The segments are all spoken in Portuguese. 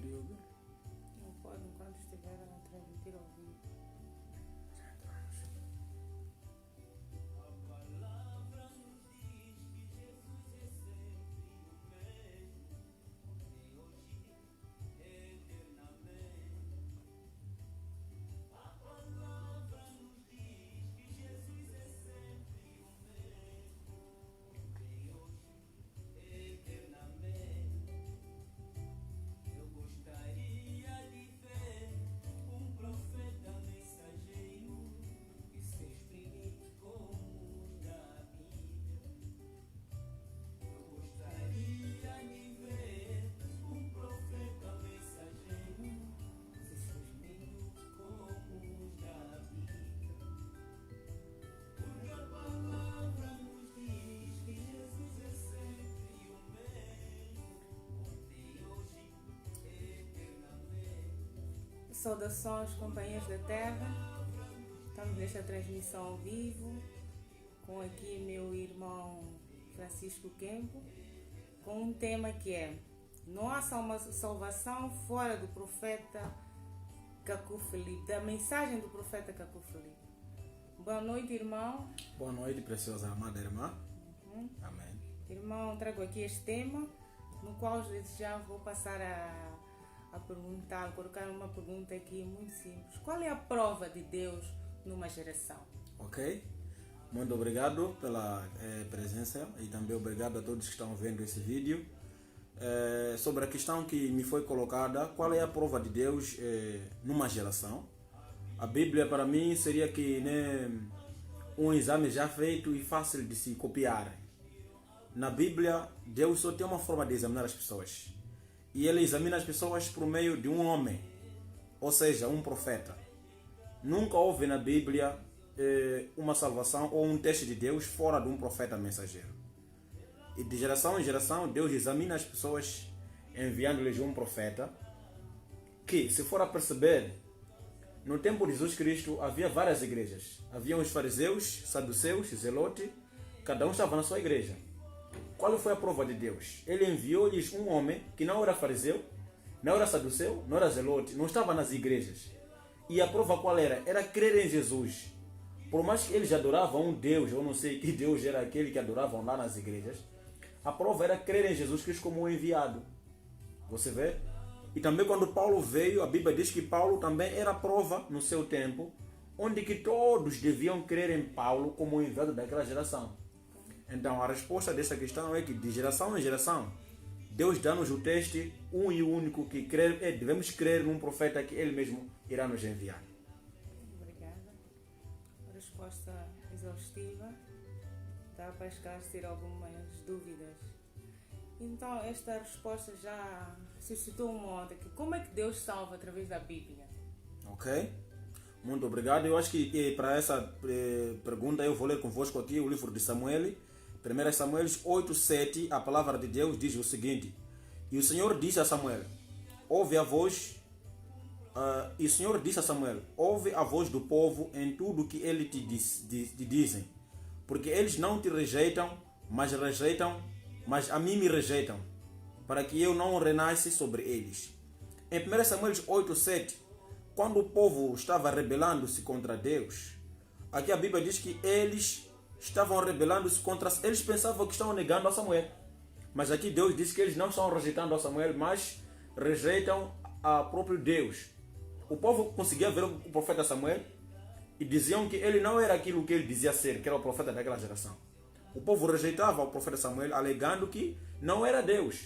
YouTube? Não pode enquanto estiver a transmitir ao vivo. Saudações, companheiros da Terra. Estamos nesta transmissão ao vivo com aqui meu irmão Francisco Kempo, com um tema que é: não há salvação fora do profeta Cacu Felipe, da mensagem do profeta Cacu Felipe. Boa noite, irmão. Boa noite, preciosa amada irmã. Amém. Irmão, trago aqui este tema, no qual já vou passar a perguntar, colocar uma pergunta aqui muito simples. Qual é a prova de Deus numa geração? Ok. Muito obrigado pela presença e também obrigado a todos que estão vendo esse vídeo. Sobre a questão que me foi colocada, qual é a prova de Deus numa geração? A Bíblia para mim seria que um exame já feito e fácil de se copiar. Na Bíblia, Deus só tem uma forma de examinar as pessoas. E Ele examina as pessoas por meio de um homem, ou seja, um profeta. Nunca houve na Bíblia uma salvação ou um teste de Deus fora de um profeta mensageiro. E de geração em geração, Deus examina as pessoas enviando-lhes um profeta que, se for a perceber, no tempo de Jesus Cristo havia várias igrejas. Havia os fariseus, saduceus, zelotes, cada um estava na sua igreja. Qual foi a prova de Deus? Ele enviou-lhes um homem que não era fariseu, não era saduceu, não era zelote, não estava nas igrejas. E a prova qual era? Era crer em Jesus. Por mais que eles adoravam um Deus, eu não sei que Deus era aquele que adoravam lá nas igrejas, a prova era crer em Jesus Cristo como um enviado. Você vê? E também quando Paulo veio, a Bíblia diz que Paulo também era prova no seu tempo, onde que todos deviam crer em Paulo como um enviado daquela geração. Então a resposta dessa questão é que de geração em geração, Deus dá-nos o teste, um e único, que devemos crer num profeta que Ele mesmo irá nos enviar. Obrigada. Resposta exaustiva. Dá para esclarecer algumas dúvidas. Então esta resposta já suscitou uma outra. Como é que Deus salva através da Bíblia? Ok. Muito obrigado. Eu acho que para essa pergunta eu vou ler convosco aqui o livro de Samuel. 1 Samuel 8:7, a palavra de Deus diz o seguinte: E o Senhor disse a Samuel, ouve a voz do povo em tudo que ele te dizem, porque eles não te rejeitam, mas a mim me rejeitam, para que eu não renasce sobre eles. Em 1 Samuel 8:7, quando o povo estava rebelando-se contra Deus, aqui a Bíblia diz que eles estavam rebelando-se contra... Eles pensavam que estavam negando a Samuel. Mas aqui Deus diz que eles não estão rejeitando a Samuel, mas rejeitam a próprio Deus. O povo conseguia ver o profeta Samuel e diziam que ele não era aquilo que ele dizia ser, que era o profeta daquela geração. O povo rejeitava o profeta Samuel, alegando que não era Deus.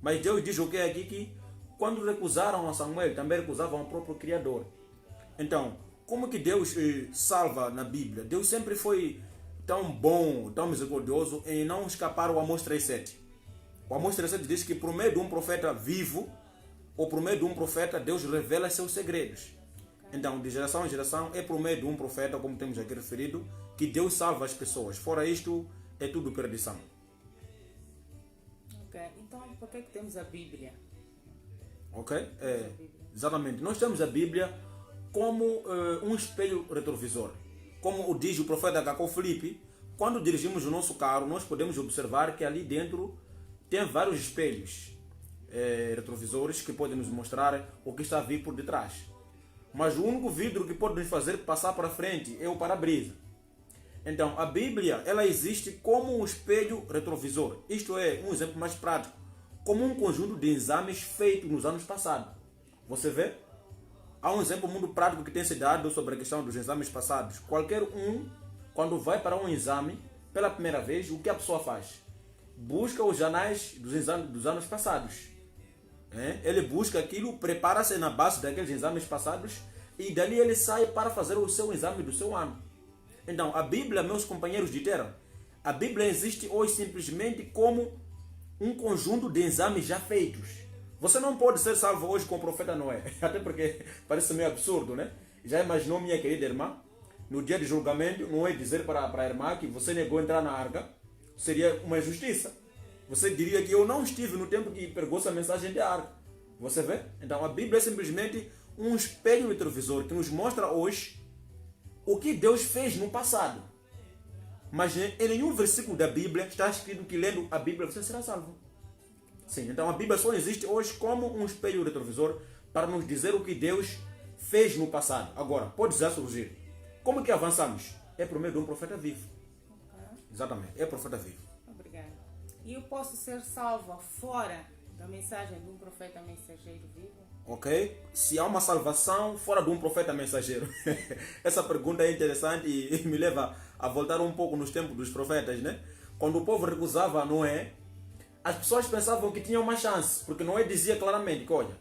Mas Deus diz o que é aqui? Que quando recusaram a Samuel, também recusavam o próprio Criador. Então, como que Deus salva na Bíblia? Deus sempre foi tão bom, tão misericordioso em não escapar ao Amós 3:7. O Amós 3:7 diz que por meio de um profeta vivo, ou por meio de um profeta, Deus revela seus segredos. Então, de geração em geração, é por meio de um profeta, como temos aqui referido, que Deus salva as pessoas. Fora isto, é tudo perdição. Ok, então por que temos a Bíblia? Ok? Exatamente. Nós temos a Bíblia como um espelho retrovisor. Como diz o profeta Cacu Felipe, quando dirigimos o nosso carro, nós podemos observar que ali dentro tem vários espelhos. retrovisores que podem nos mostrar o que está a vir por detrás. Mas o único vidro que pode nos fazer passar para frente é o para-brisa. Então, a Bíblia, ela existe como um espelho retrovisor. Isto é, um exemplo mais prático, como um conjunto de exames feitos nos anos passados. Você vê? Há um exemplo muito prático que tem se dado sobre a questão dos exames passados. Qualquer um, quando vai para um exame, pela primeira vez, o que a pessoa faz? Busca os anais dos exames dos anos passados. Ele busca aquilo, prepara-se na base daqueles exames passados e dali ele sai para fazer o seu exame do seu ano. Então, a Bíblia, meus companheiros de terra, a Bíblia existe hoje simplesmente como um conjunto de exames já feitos. Você não pode ser salvo hoje com o profeta Noé, até porque parece meio absurdo, né? Já imaginou, minha querida irmã, no dia de julgamento, Noé dizer para a irmã que você negou entrar na arca? Seria uma injustiça. Você diria que eu não estive no tempo que pregou essa mensagem de arca. Você vê? Então a Bíblia é simplesmente um espelho retrovisor que nos mostra hoje o que Deus fez no passado. Mas em nenhum versículo da Bíblia está escrito que lendo a Bíblia você será salvo. Sim, então a Bíblia só existe hoje como um espelho retrovisor para nos dizer o que Deus fez no passado. Agora, pode já surgir. Como que avançamos? É por meio de um profeta vivo. Exatamente, é profeta vivo. Obrigada. E eu posso ser salva fora da mensagem de um profeta mensageiro vivo? Ok? Se há uma salvação fora de um profeta mensageiro? Essa pergunta é interessante e me leva a voltar um pouco nos tempos dos profetas, né? Quando o povo recusava Noé, as pessoas pensavam que tinham uma chance, porque Noé dizia claramente que, olha,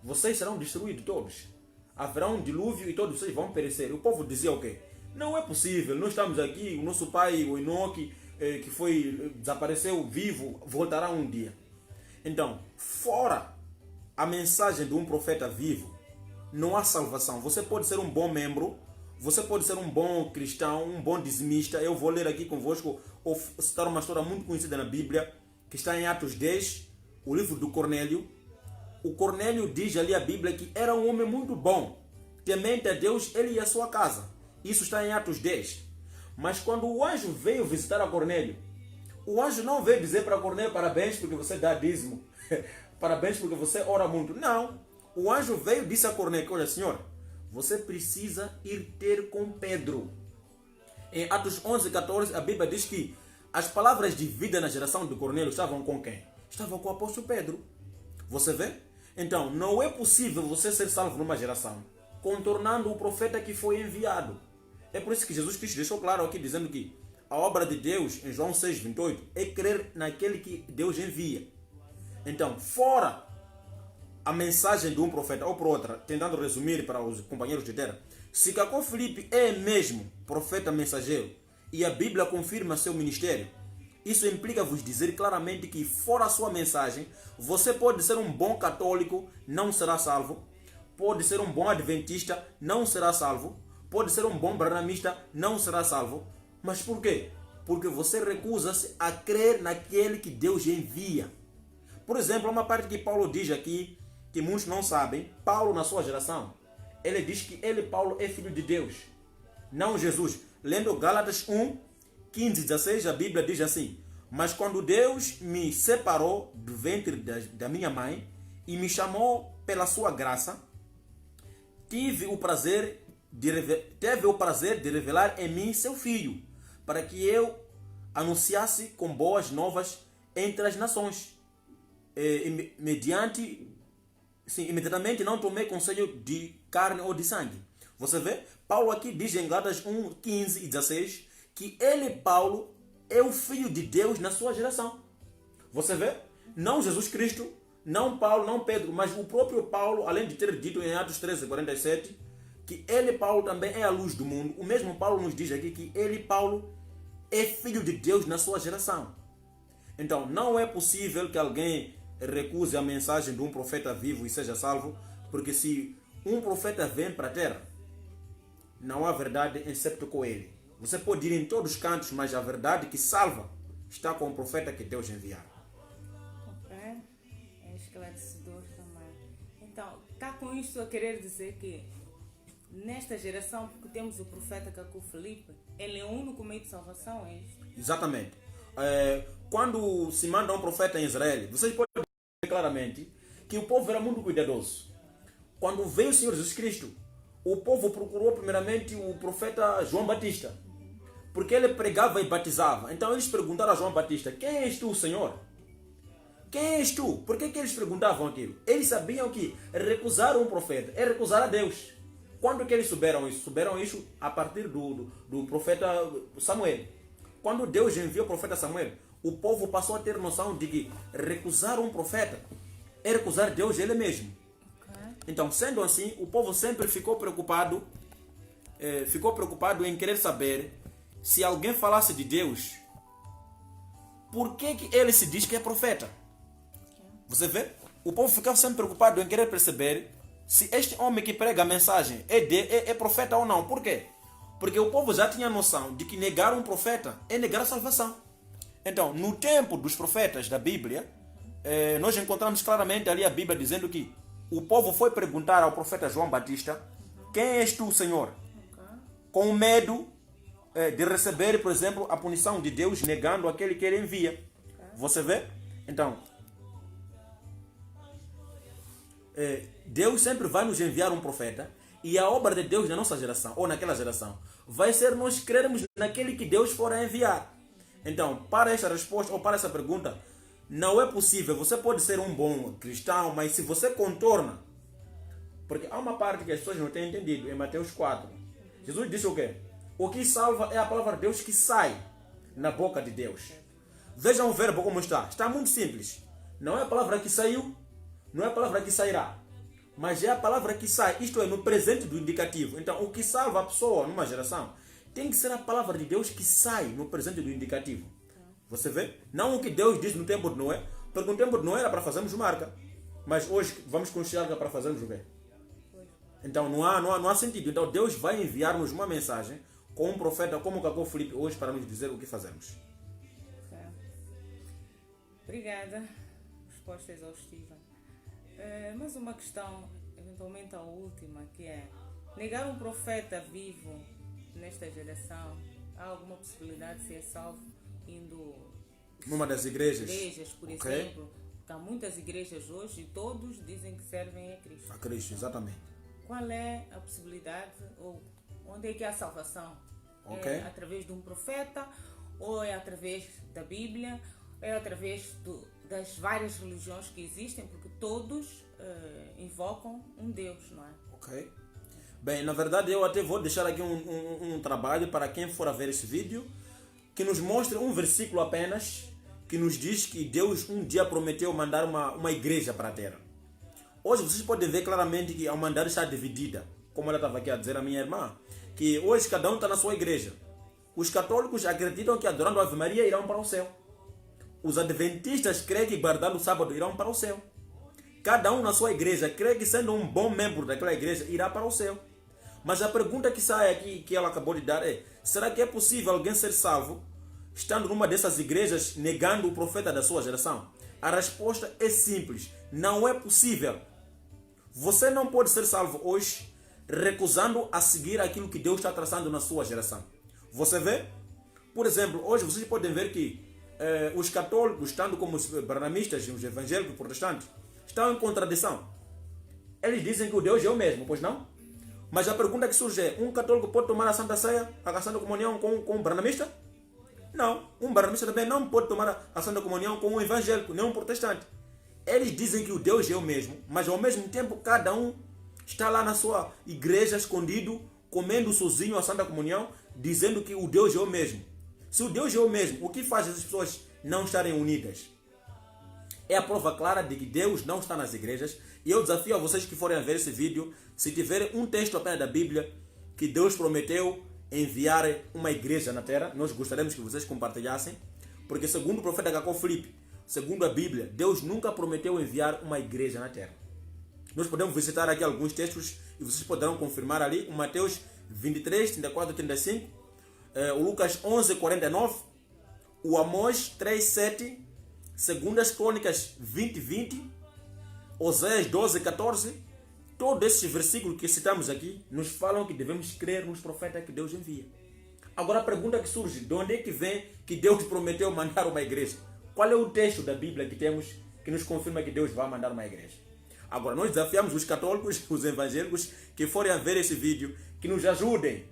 vocês serão destruídos todos. Haverá um dilúvio e todos vocês vão perecer. O povo dizia o quê? Não é possível, nós estamos aqui, o nosso pai, o Enoque, que desapareceu vivo, voltará um dia. Então, fora a mensagem de um profeta vivo, não há salvação. Você pode ser um bom membro, você pode ser um bom cristão, um bom dizimista. Eu vou ler aqui convosco, ou citar uma história muito conhecida na Bíblia, que está em Atos 10, o livro do Cornélio. O Cornélio diz ali a Bíblia que era um homem muito bom, temente a Deus, ele e a sua casa. Isso está em Atos 10. Mas quando o anjo veio visitar a Cornélio, o anjo não veio dizer para Cornélio, parabéns porque você dá dízimo, parabéns porque você ora muito. Não. O anjo veio e disse a Cornélio, olha senhor, você precisa ir ter com Pedro. Em Atos 11, 14, a Bíblia diz que as palavras de vida na geração de Cornélio estavam com quem? Estavam com o apóstolo Pedro. Você vê? Então, não é possível você ser salvo numa geração contornando o profeta que foi enviado. É por isso que Jesus Cristo deixou claro aqui, dizendo que a obra de Deus, em João 6, 28, é crer naquele que Deus envia. Então, fora a mensagem de um profeta ou por outra, tentando resumir para os companheiros de terra, se Cacó Filipe é mesmo profeta mensageiro e a Bíblia confirma seu ministério, isso implica vos dizer claramente que fora a sua mensagem, você pode ser um bom católico, não será salvo, pode ser um bom adventista, não será salvo, pode ser um bom branhamista, não será salvo. Mas por quê? Porque você recusa-se a crer naquele que Deus envia. Por exemplo, uma parte que Paulo diz aqui, que muitos não sabem, Paulo na sua geração, ele diz que ele, Paulo, é filho de Deus, não Jesus. Lendo Gálatas 1, 15, 16, a Bíblia diz assim, mas quando Deus me separou do ventre da minha mãe e me chamou pela sua graça, teve o prazer de revelar em mim seu filho, para que eu anunciasse com boas novas entre as nações. Imediatamente não tomei conselho de carne ou de sangue. Você vê? Paulo aqui diz em Gálatas 1, 15 e 16 que ele, Paulo, é o filho de Deus na sua geração. Você vê? Não Jesus Cristo, não Paulo, não Pedro, mas o próprio Paulo, além de ter dito em Atos 13, 47, que ele, Paulo, também é a luz do mundo. O mesmo Paulo nos diz aqui que ele, Paulo, é filho de Deus na sua geração. Então, não é possível que alguém recuse a mensagem de um profeta vivo e seja salvo, porque se um profeta vem para a terra, não há verdade excepto com ele. Você pode ir em todos os cantos, mas a verdade que salva está com o profeta que Deus enviar. É esclarecedor também. Então, está com isto a querer dizer que nesta geração, porque temos o profeta Cacó Filipe, ele é o único meio de salvação, é isto? Exatamente. Quando se manda um profeta em Israel, vocês podem ver claramente que o povo era muito cuidadoso. Quando veio o Senhor Jesus Cristo, o povo procurou primeiramente o profeta João Batista, porque ele pregava e batizava. Então eles perguntaram a João Batista: quem és tu, Senhor? Quem és tu? Por que eles perguntavam aquilo? Eles sabiam que recusar um profeta é recusar a Deus. Quando que eles souberam isso? Souberam isso a partir do profeta Samuel. Quando Deus enviou o profeta Samuel, o povo passou a ter noção de que recusar um profeta é recusar Deus ele mesmo. Então, sendo assim, o povo sempre ficou preocupado em querer saber se alguém falasse de Deus, por que ele se diz que é profeta? Você vê? O povo ficava sempre preocupado em querer perceber se este homem que prega a mensagem é profeta ou não. Por quê? Porque o povo já tinha noção de que negar um profeta é negar a salvação. Então, no tempo dos profetas da Bíblia, nós encontramos claramente ali a Bíblia dizendo que o povo foi perguntar ao profeta João Batista: quem és tu, Senhor? Com medo de receber, por exemplo, a punição de Deus, negando aquele que ele envia. Você vê? Então, Deus sempre vai nos enviar um profeta, e a obra de Deus na nossa geração, ou naquela geração, vai ser nós crermos naquele que Deus for a enviar. Então, para esta resposta, ou para essa pergunta, não é possível. Você pode ser um bom cristão, mas se você contorna, porque há uma parte que as pessoas não têm entendido, em Mateus 4, Jesus disse o quê? O que salva é a palavra de Deus que sai na boca de Deus. Vejam o verbo como está. Está muito simples. Não é a palavra que saiu, não é a palavra que sairá, mas é a palavra que sai, isto é, no presente do indicativo. Então, o que salva a pessoa numa geração tem que ser a palavra de Deus que sai no presente do indicativo. Você vê? Não o que Deus diz no tempo de Noé, porque no tempo de Noé era para fazermos marca, mas hoje vamos construir arca para fazermos o quê? Então, não há sentido. Então, Deus vai enviar-nos uma mensagem com um profeta como o Cacó Felipe hoje para nos dizer o que fazemos. Obrigada. Resposta exaustiva. Mas uma questão, eventualmente a última, que é: negar um profeta vivo nesta geração, há alguma possibilidade de ser salvo indo numa das igrejas? Por exemplo, porque há muitas igrejas hoje e todos dizem que servem a Cristo. A Cristo, exatamente. Qual é a possibilidade, ou onde é que há salvação? É através de um profeta, ou é através da Bíblia, é através das várias religiões que existem, porque todos invocam um Deus, não é? Ok. Bem, na verdade eu até vou deixar aqui um trabalho para quem for a ver esse vídeo, que nos mostre um versículo apenas, que nos diz que Deus um dia prometeu mandar uma igreja para a terra. Hoje vocês podem ver claramente que a humanidade está dividida, como ela estava aqui a dizer a minha irmã, que hoje cada um está na sua igreja. Os católicos acreditam que adorando a Ave Maria irão para o céu. Os adventistas creem que guardando o sábado irão para o céu. Cada um na sua igreja crê que sendo um bom membro daquela igreja irá para o céu. Mas a pergunta que sai aqui, que ela acabou de dar é: será que é possível alguém ser salvo estando numa dessas igrejas negando o profeta da sua geração? A resposta é simples: não é possível. Você não pode ser salvo hoje recusando a seguir aquilo que Deus está traçando na sua geração. Você vê? Por exemplo, hoje vocês podem ver que os católicos, tanto como os barnamistas e os evangélicos protestantes, estão em contradição. Eles dizem que o Deus é o mesmo, pois não? Mas a pergunta que surge é: um católico pode tomar a Santa Ceia, a Santa Comunhão com um barnamista? Não. Um barnamista também não pode tomar a Santa Comunhão com um evangélico, nem um protestante. Eles dizem que o Deus é o mesmo, mas ao mesmo tempo cada um está lá na sua igreja escondido, comendo sozinho a Santa Comunhão, dizendo que o Deus é o mesmo. Se o Deus é o mesmo, o que faz essas pessoas não estarem unidas? É a prova clara de que Deus não está nas igrejas. E eu desafio a vocês que forem a ver esse vídeo, se tiverem um texto apenas da Bíblia que Deus prometeu enviar uma igreja na terra, nós gostaríamos que vocês compartilhassem, porque segundo o profeta Cacó Felipe, segundo a Bíblia, Deus nunca prometeu enviar uma igreja na terra. Nós podemos visitar aqui alguns textos e vocês poderão confirmar ali: o Mateus 23, 34, 35, o Lucas 11, 49, o Amós 3, 7, Segundas Crônicas 20, 20, Oséias 12, 14. Todos esses versículos que citamos aqui nos falam que devemos crer nos profetas que Deus envia. Agora a pergunta que surge: de onde é que vem que Deus prometeu mandar uma igreja? Qual é o texto da Bíblia que temos que nos confirma que Deus vai mandar uma igreja? Agora, nós desafiamos os católicos, os evangélicos, que forem a ver esse vídeo, que nos ajudem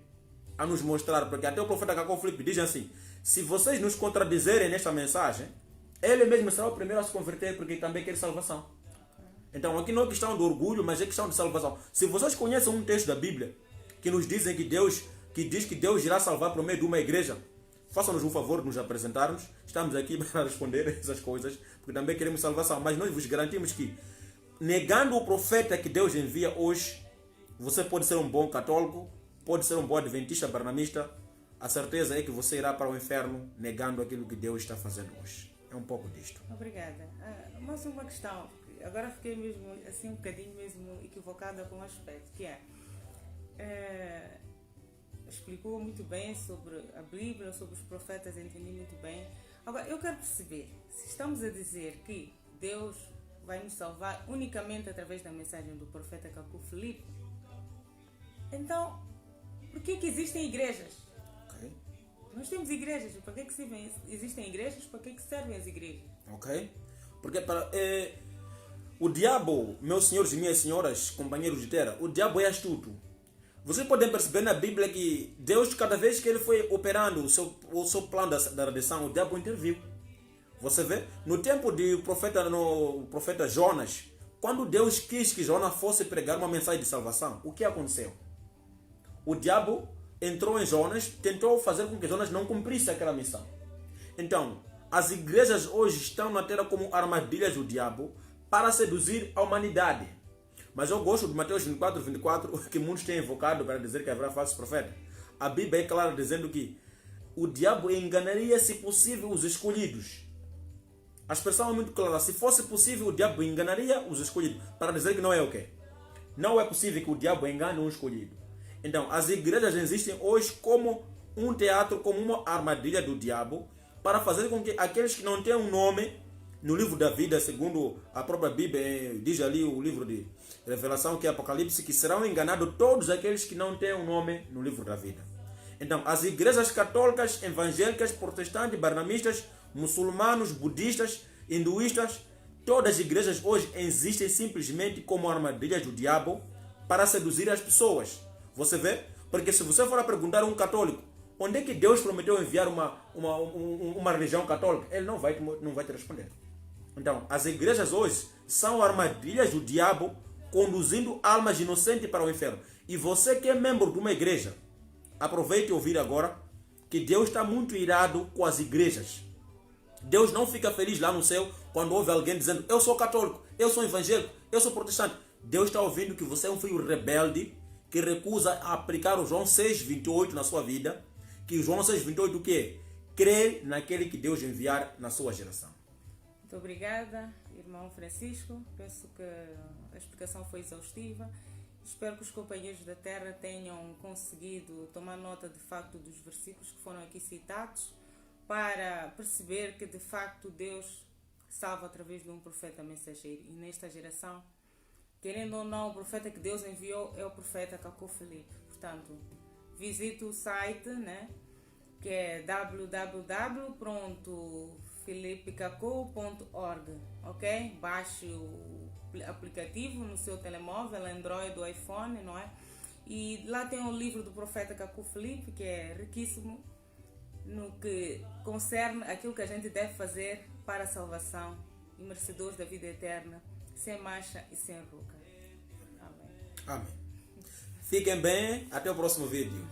a nos mostrar, porque até o profeta Cacau Filipe diz assim: se vocês nos contradizerem nesta mensagem, ele mesmo será o primeiro a se converter, porque também quer salvação. Então aqui não é questão de orgulho, mas é questão de salvação. Se vocês conhecem um texto da Bíblia que nos dizem que diz que Deus irá salvar por meio de uma igreja, façam-nos um favor de nos apresentarmos. Estamos aqui para responder essas coisas, porque também queremos salvação. Mas nós vos garantimos que, negando o profeta que Deus envia hoje, você pode ser um bom católico, pode ser um bom adventista, barnamista. A certeza é que você irá para o inferno negando aquilo que Deus está fazendo hoje. É um pouco disto. Obrigada. Mas uma questão, agora fiquei mesmo assim um bocadinho mesmo equivocada com o aspecto, que explicou muito bem sobre a Bíblia, sobre os profetas, entendi muito bem. Agora, eu quero perceber, se estamos a dizer que Deus vai nos salvar unicamente através da mensagem do profeta Cacau Filipe, então, por que existem igrejas? Ok. Nós temos igrejas. Para que existem igrejas? Para que servem as igrejas? Ok. Porque o diabo, meus senhores e minhas senhoras, companheiros de terra, o diabo é astuto. Vocês podem perceber na Bíblia que Deus, cada vez que ele foi operando o seu plano da redenção, o diabo interviu. Você vê? No tempo do profeta Jonas, quando Deus quis que Jonas fosse pregar uma mensagem de salvação, o que aconteceu? O diabo entrou em Jonas, tentou fazer com que Jonas não cumprisse aquela missão. Então, as igrejas hoje estão na terra como armadilhas do diabo para seduzir a humanidade. Mas eu gosto de Mateus 24, que muitos têm invocado para dizer que haverá falsos profetas. A Bíblia é clara dizendo que o diabo enganaria, se possível, os escolhidos. A expressão é muito clara. Se fosse possível, o diabo enganaria os escolhidos. Para dizer que não é o quê? Não é possível que o diabo engane um escolhido. Então, as igrejas existem hoje como um teatro, como uma armadilha do diabo, para fazer com que aqueles que não têm um nome no livro da vida, segundo a própria Bíblia, diz ali o livro de Revelação, que é Apocalipse, que serão enganados todos aqueles que não têm um nome no livro da vida. Então, as igrejas católicas, evangélicas, protestantes, barnamistas, muçulmanos, budistas, hinduístas, todas as igrejas hoje existem simplesmente como armadilhas do diabo para seduzir as pessoas. Você vê? Porque se você for a perguntar a um católico onde é que Deus prometeu enviar uma religião católica, ele não vai te responder. Então, as igrejas hoje são armadilhas do diabo conduzindo almas inocentes para o inferno. E você que é membro de uma igreja, aproveite e ouvir agora que Deus está muito irado com as igrejas. Deus não fica feliz lá no céu quando ouve alguém dizendo: eu sou católico, eu sou evangélico, eu sou protestante. Deus está ouvindo que você é um filho rebelde que recusa aplicar o João 6,28 na sua vida. Que o João 6,28 o quê? Crê naquele que Deus enviar na sua geração. Muito obrigada, irmão Francisco. Penso que a explicação foi exaustiva. Espero que os companheiros da Terra tenham conseguido tomar nota de facto dos versículos que foram aqui citados, para perceber que de facto Deus salva através de um profeta mensageiro. E nesta geração, querendo ou não, o profeta que Deus enviou é o profeta Cacau Filipe. Portanto, visite o site, né, que é www.filipecacau.org, ok? Baixe o aplicativo no seu telemóvel, Android ou iPhone, não é? E lá tem o livro do profeta Cacau Filipe, que é riquíssimo no que concerne aquilo que a gente deve fazer para a salvação e merecedores da vida eterna, sem mancha e sem ruga. Amém. Amém. Fiquem bem, até o próximo vídeo.